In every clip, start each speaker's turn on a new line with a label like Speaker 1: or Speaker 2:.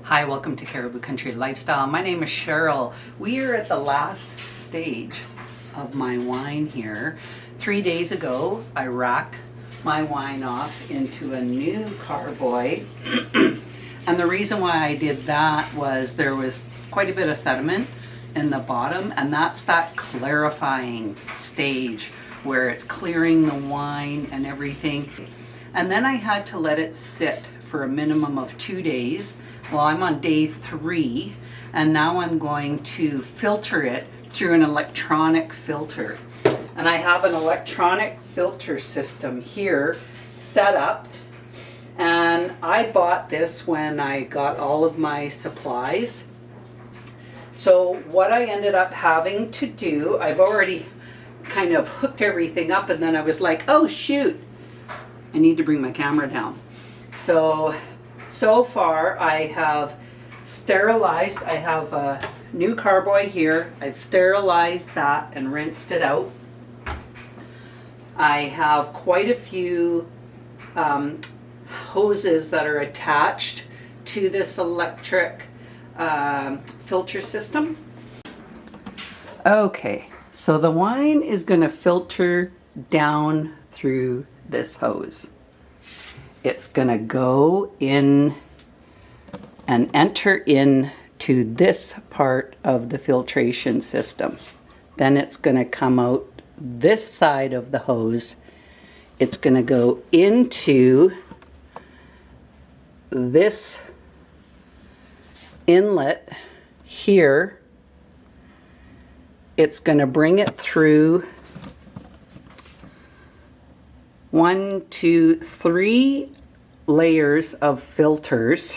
Speaker 1: Hi, welcome to Caribou Country Lifestyle. My name is Cheryl. We are at the last stage of my wine here. 3 days ago, I racked my wine off into a new carboy. And the reason why I did that was there was quite a bit of sediment in the bottom, and that's that clarifying stage where it's clearing the wine and everything. And then I had to let it sit for a minimum of 2 days. Well, I'm on day 3, and now I'm going to filter it through an electronic filter. And I have an electronic filter system here set up, and I bought this when I got all of my supplies. So what I ended up having to do, I've already kind of hooked everything up, and then I was like, oh shoot, I need to bring my camera down. So far I have sterilized, I have a new carboy here. I've sterilized that and rinsed it out. I have quite a few hoses that are attached to this electric filter system. Okay, so the wine is going to filter down through this hose. It's going to go in and enter into this part of the filtration system. Then it's going to come out this side of the hose. It's going to go into this inlet here. It's going to bring it through 1, 2, 3 layers of filters,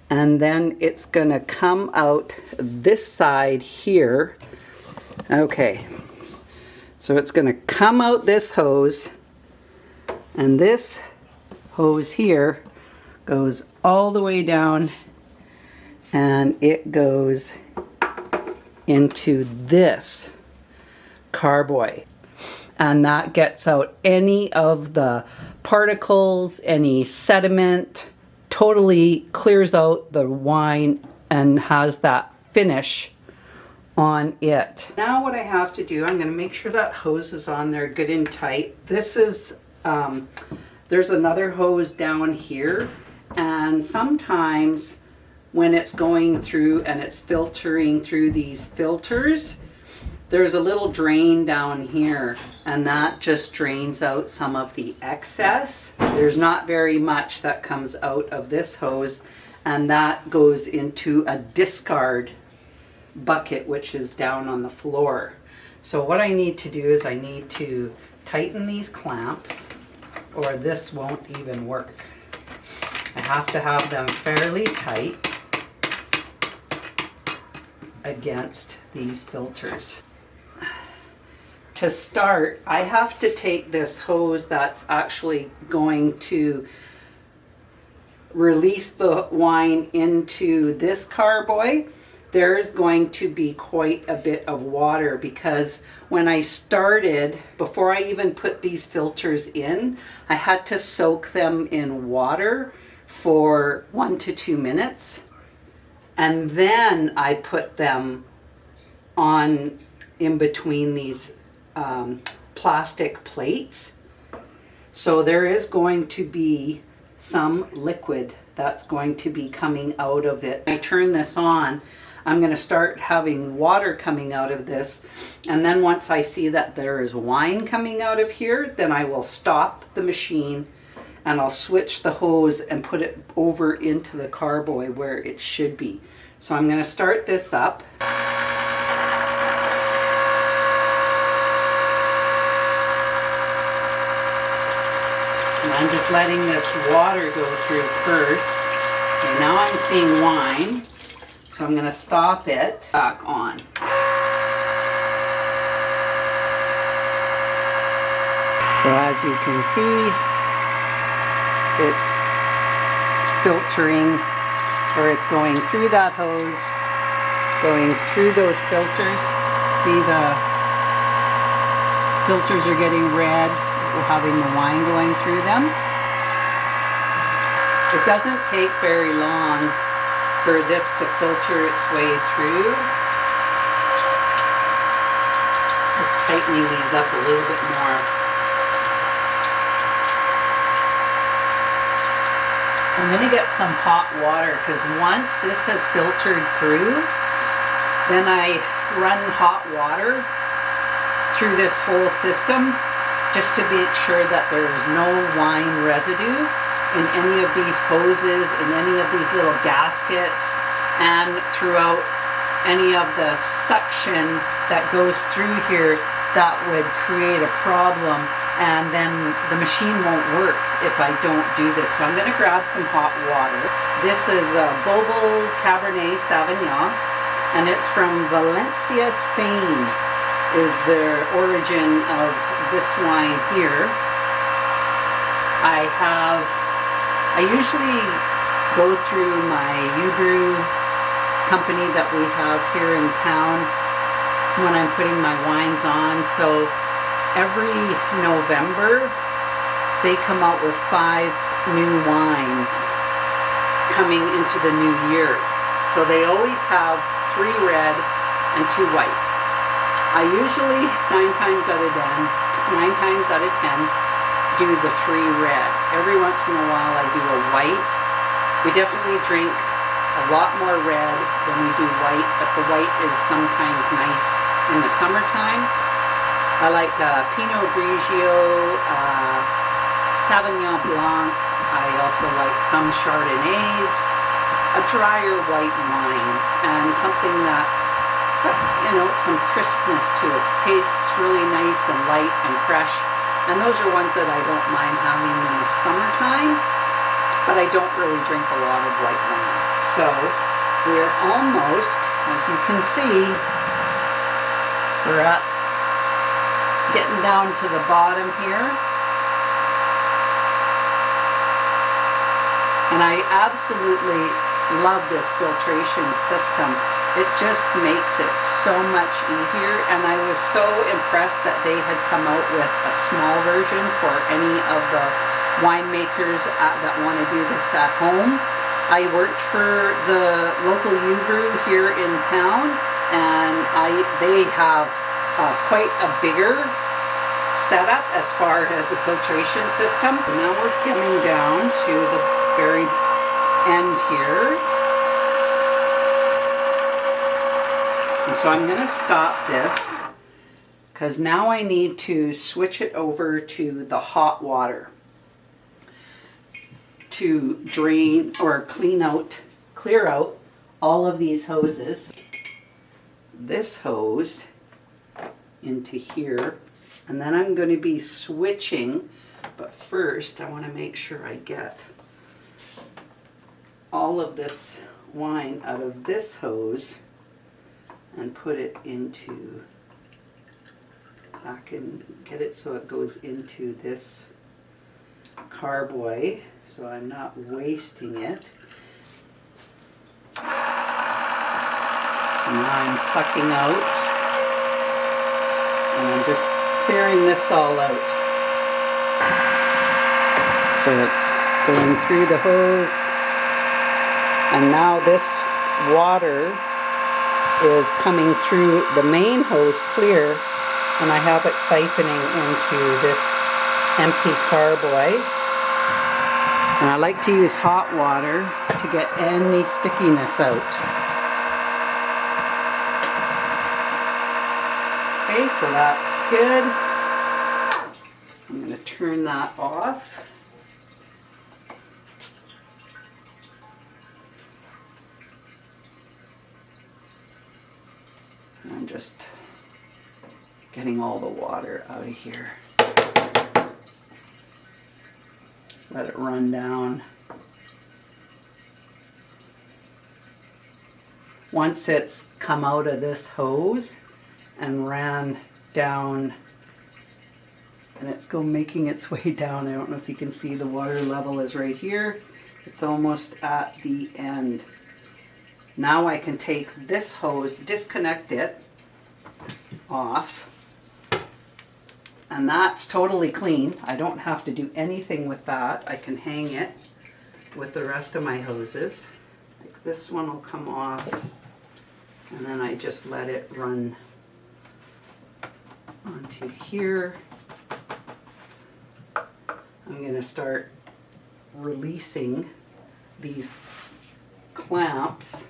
Speaker 1: and then it's going to come out this side here. Okay, so it's going to come out this hose, and this hose here goes all the way down, and it goes into this carboy. And that gets out any of the particles, any sediment, totally clears out the wine and has that finish on it. Now what I have to do, I'm going to make sure that hose is on there good and tight. This is, there's another hose down here, and sometimes when it's going through and it's filtering through these filters, there's a little drain down here, and that just drains out some of the excess. There's not very much that comes out of this hose, and that goes into a discard bucket, which is down on the floor. So what I need to do is I need to tighten these clamps, or this won't even work. I have to have them fairly tight against these filters. To start, I have to take this hose that's actually going to release the wine into this carboy. There is going to be quite a bit of water, because when I started, before I even put these filters in, I had to soak them in water for 1 to 2 minutes, and then I put them on in between these plastic plates. So there is going to be some liquid that's going to be coming out of it. When I turn this on, I'm going to start having water coming out of this, and then once I see that there is wine coming out of here, then I will stop the machine and I'll switch the hose and put it over into the carboy where it should be. So I'm going to start this up. I'm just letting this water go through first. And now I'm seeing wine, so I'm going to stop it back on. So as you can see, it's filtering, or it's going through that hose, going through those filters. See, the filters are getting red. We're having the wine going through them. It doesn't take very long for this to filter its way through. Just tightening these up a little bit more. I'm going to get some hot water because once this has filtered through, then I run hot water through this whole system just to make sure that there's no wine residue in any of these hoses, in any of these little gaskets, and throughout any of the suction that goes through here that would create a problem, and then the machine won't work if I don't do this. So I'm going to grab some hot water. This is Bobo Cabernet Sauvignon, and it's from Valencia, Spain, is the origin of this wine here. I usually go through my U-Brew company that we have here in town when I'm putting my wines on. So every November they come out with 5 new wines coming into the new year. So they always have 3 red and 2 white. I usually 9 times out of 10 do the 3 red. Every once in a while I do a white. We definitely drink a lot more red than we do white, but the white is sometimes nice in the summertime. I like Pinot Grigio, Sauvignon Blanc. I also like some Chardonnays, a drier white wine, and something that's got, some crispness to it. Tastes really nice and light and fresh. And those are ones that I don't mind having in the summertime, but I don't really drink a lot of white wine. So we're almost, as you can see, we're at getting down to the bottom here. And I absolutely love this filtration system. It just makes it so much easier, and I was so impressed that they had come out with a small version for any of the winemakers that want to do this at home. I worked for the local U-Brew here in town, and they have quite a bigger setup as far as the filtration system. Now we're coming down to the very end here. And so I'm going to stop this because now I need to switch it over to the hot water to drain or clear out all of these hoses. This hose into here, and then I'm going to be switching, but first I want to make sure I get all of this wine out of this hose and put it into, I can get it so it goes into this carboy so I'm not wasting it. So now I'm sucking out and I'm just clearing this all out. So it's going through the hose, and now this water is coming through the main hose clear, and I have it siphoning into this empty carboy. And I like to use hot water to get any stickiness out. Okay, so that's good. I'm going to turn that off. I'm just getting all the water out of here. Let it run down. Once it's come out of this hose and ran down, and it's making its way down. I don't know if you can see the water level is right here. It's almost at the end. Now I can take this hose, disconnect it off, and that's totally clean. I don't have to do anything with that. I can hang it with the rest of my hoses like this one will come off, and then I just let it run onto here. I'm going to start releasing these clamps,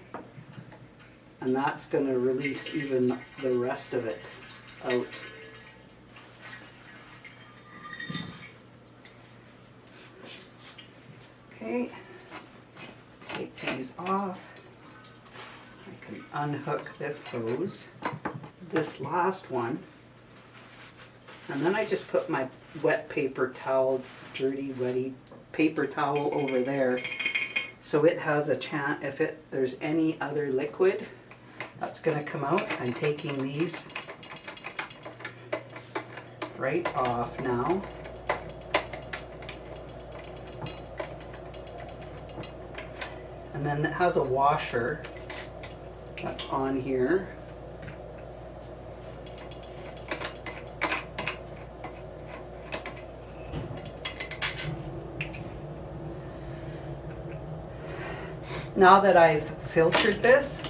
Speaker 1: and that's going to release even the rest of it out. Okay, take these off. I can unhook this hose, this last one, and then I just put my wet paper towel, dirty, wetty paper towel over there, so it has a chance, if there's any other liquid that's going to come out. I'm taking these right off now. And then it has a washer that's on here. Now that I've filtered this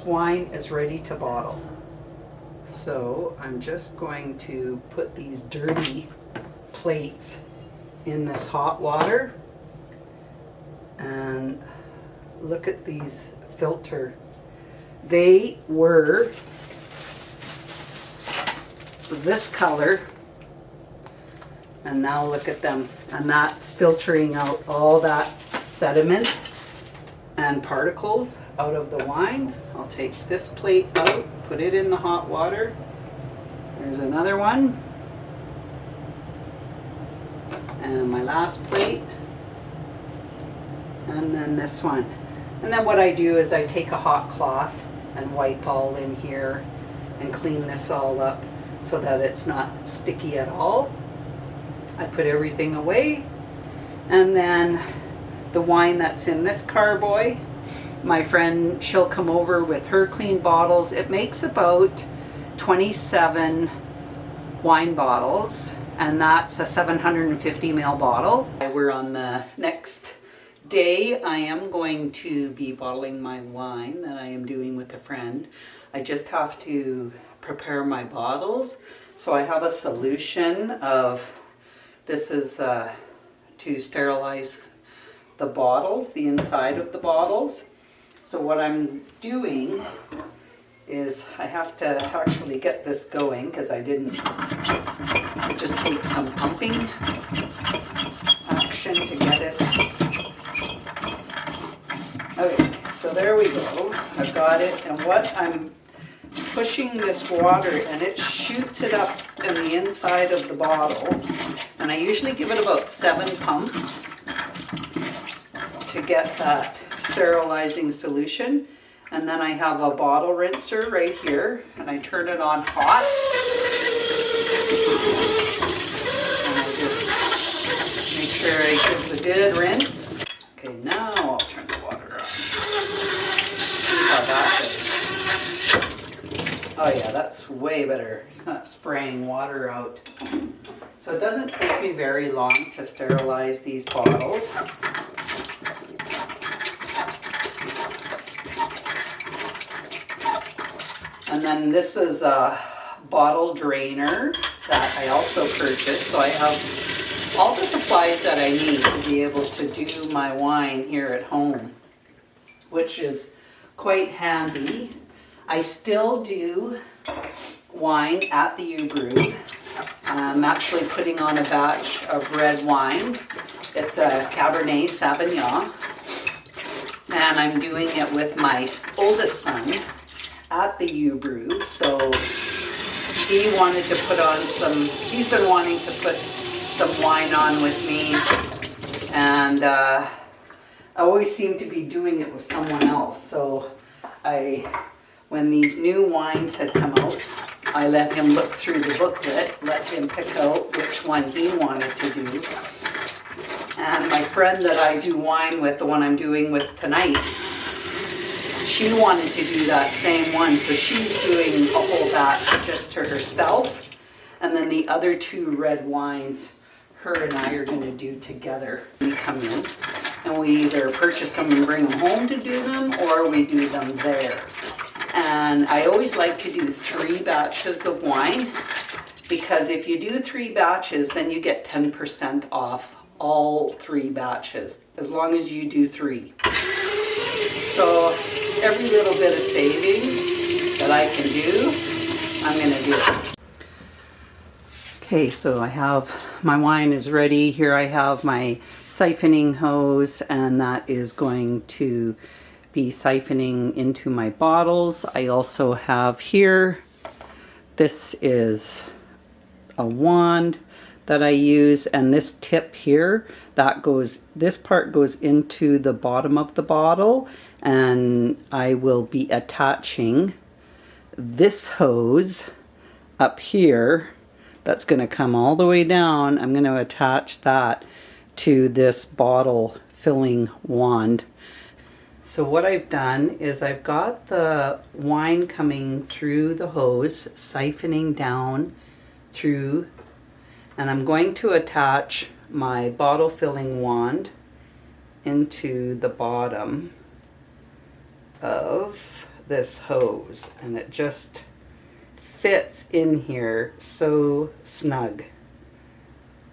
Speaker 1: wine is ready to bottle. So I'm just going to put these dirty plates in this hot water. And look at these filter. They were this color, and now look at them. And that's filtering out all that sediment and particles out of the wine. I'll take this plate out, put it in the hot water. There's another one. And my last plate. And then this one. And then what I do is I take a hot cloth and wipe all in here and clean this all up so that it's not sticky at all. I put everything away, and then the wine that's in this carboy, my friend, she'll come over with her clean bottles. It makes about 27 wine bottles, and that's a 750 ml bottle. We're on the next day. I am going to be bottling my wine that I am doing with a friend. I just have to prepare my bottles. So I have a solution of, this is to sterilize the bottles, the inside of the bottles. So what I'm doing is I have to actually get this going because I didn't, it just takes some pumping action to get it. Okay, so there we go. I've got it, and what I'm pushing this water, and it shoots it up in the inside of the bottle, and I usually give it about 7 pumps to get that sterilizing solution. And then I have a bottle rinser right here, and I turn it on hot, and I just make sure I give a good rinse. Okay, now I'll turn the water on. See how that is. Oh yeah, that's way better. It's not spraying water out. So it doesn't take me very long to sterilize these bottles. And then this is a bottle drainer that I also purchased. So I have all the supplies that I need to be able to do my wine here at home, which is quite handy. I still do wine at the U-Brew. I'm actually putting on a batch of red wine. It's a Cabernet Sauvignon. And I'm doing it with my oldest son at the U-Brew. So he wanted to put on some, he's been wanting to put some wine on with me, and I always seem to be doing it with someone else. So when these new wines had come out, I let him look through the booklet, let him pick out which one he wanted to do. And my friend that I do wine with, the one I'm doing with tonight, she wanted to do that same one, so she's doing a whole batch just to herself. And then the other 2 red wines, her and I are going to do together. We come in. And we either purchase them and bring them home to do them, or we do them there. And I always like to do 3 batches of wine, because if you do 3 batches, then you get 10% off all 3 batches, as long as you do 3. So every little bit of savings that I can do, I'm gonna do. Okay, so I have, my wine is ready. Here I have my siphoning hose, and that is going to be siphoning into my bottles. I also have here, this is a wand that I use, and this tip here, that goes, this part goes into the bottom of the bottle, and I will be attaching this hose up here that's going to come all the way down. I'm going to attach that to this bottle filling wand. So what I've done is I've got the wine coming through the hose, siphoning down through, and I'm going to attach my bottle filling wand into the bottom of this hose, and it just fits in here so snug.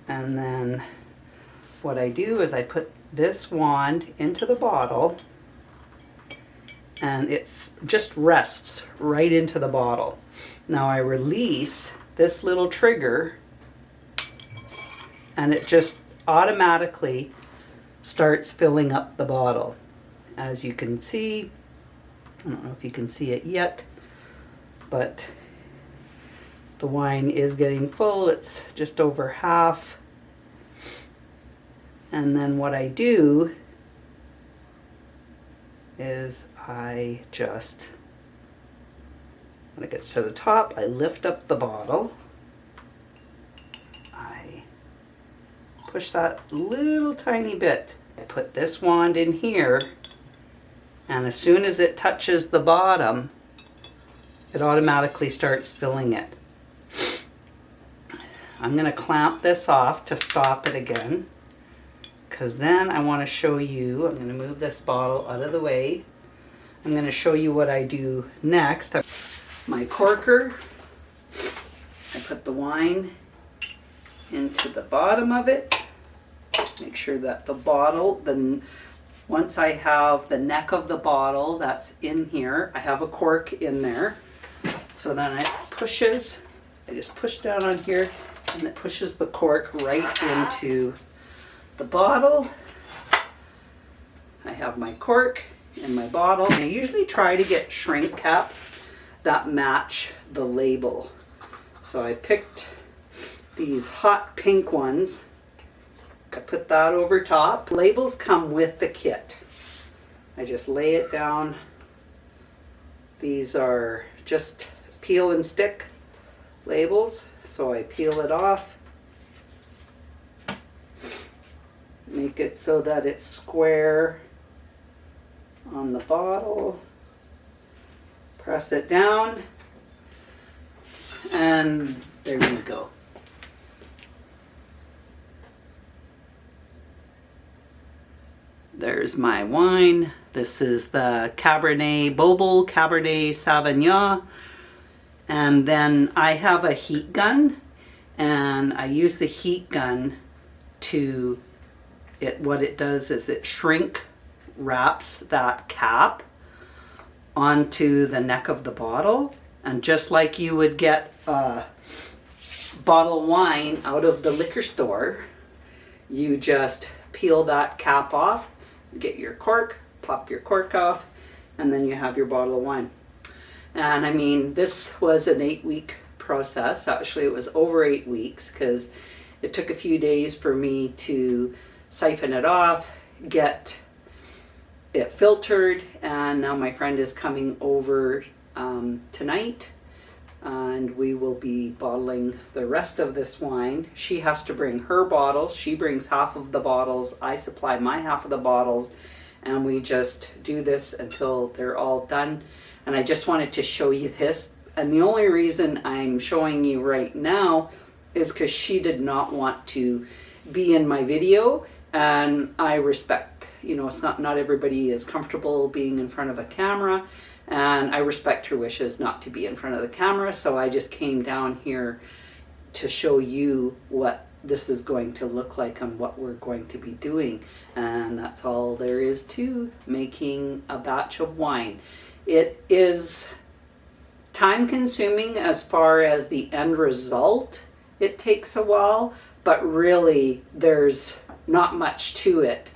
Speaker 1: And then what I do is I put this wand into the bottle, and it just rests right into the bottle. Now I release this little trigger, and it just automatically starts filling up the bottle. As you can see, I don't know if you can see it yet, but the wine is getting full. It's just over half. And then what I do is I just, when it gets to the top, I lift up the bottle. I push that little tiny bit. I put this wand in here, and as soon as it touches the bottom, it automatically starts filling it. I'm going to clamp this off to stop it again, because then I want to show you, I'm going to move this bottle out of the way. I'm going to show you what I do next. My corker, I put the wine into the bottom of it. Make sure that the bottle, then once I have the neck of the bottle that's in here, I have a cork in there. So then it pushes, I just push down on here, and it pushes the cork right into the bottle. I have my cork in my bottle. I usually try to get shrink caps that match the label. So I picked these hot pink ones. I put that over top. Labels come with the kit. I just lay it down. These are just peel and stick labels. So I peel it off. Make it so that it's square on the bottle. Press it down, and there we go. There's my wine. This is the Cabernet Bobel Cabernet Sauvignon. And then I have a heat gun, and I use the heat gun to, what it does is it shrink wraps that cap onto the neck of the bottle, and just like you would get a bottle of wine out of the liquor store, you just peel that cap off, get your cork, pop your cork off, and then you have your bottle of wine. And I mean, this was an 8-week process. Actually, it was over 8 weeks, because it took a few days for me to siphon it off, get it filtered, and now my friend is coming over tonight, and we will be bottling the rest of this wine. She has to bring her bottles. She brings half of the bottles. I supply my half of the bottles, and we just do this until they're all done. And I just wanted to show you this. And the only reason I'm showing you right now is because she did not want to be in my video, and I respect you know, it's not everybody is comfortable being in front of a camera, and I respect her wishes not to be in front of the camera, so I just came down here to show you what this is going to look like and what we're going to be doing. And that's all there is to making a batch of wine. It is time consuming as far as the end result. It takes a while, but really there's not much to it.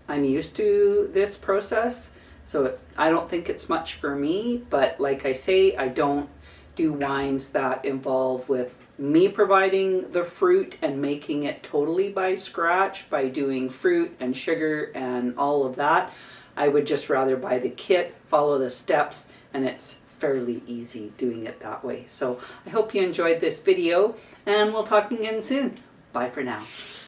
Speaker 1: I'm used to this process, so I don't think it's much for me, but like I say, I don't do wines that involve with me providing the fruit and making it totally by scratch by doing fruit and sugar and all of that. I would just rather buy the kit, follow the steps, and it's fairly easy doing it that way. So I hope you enjoyed this video, and we'll talk again soon. Bye for now.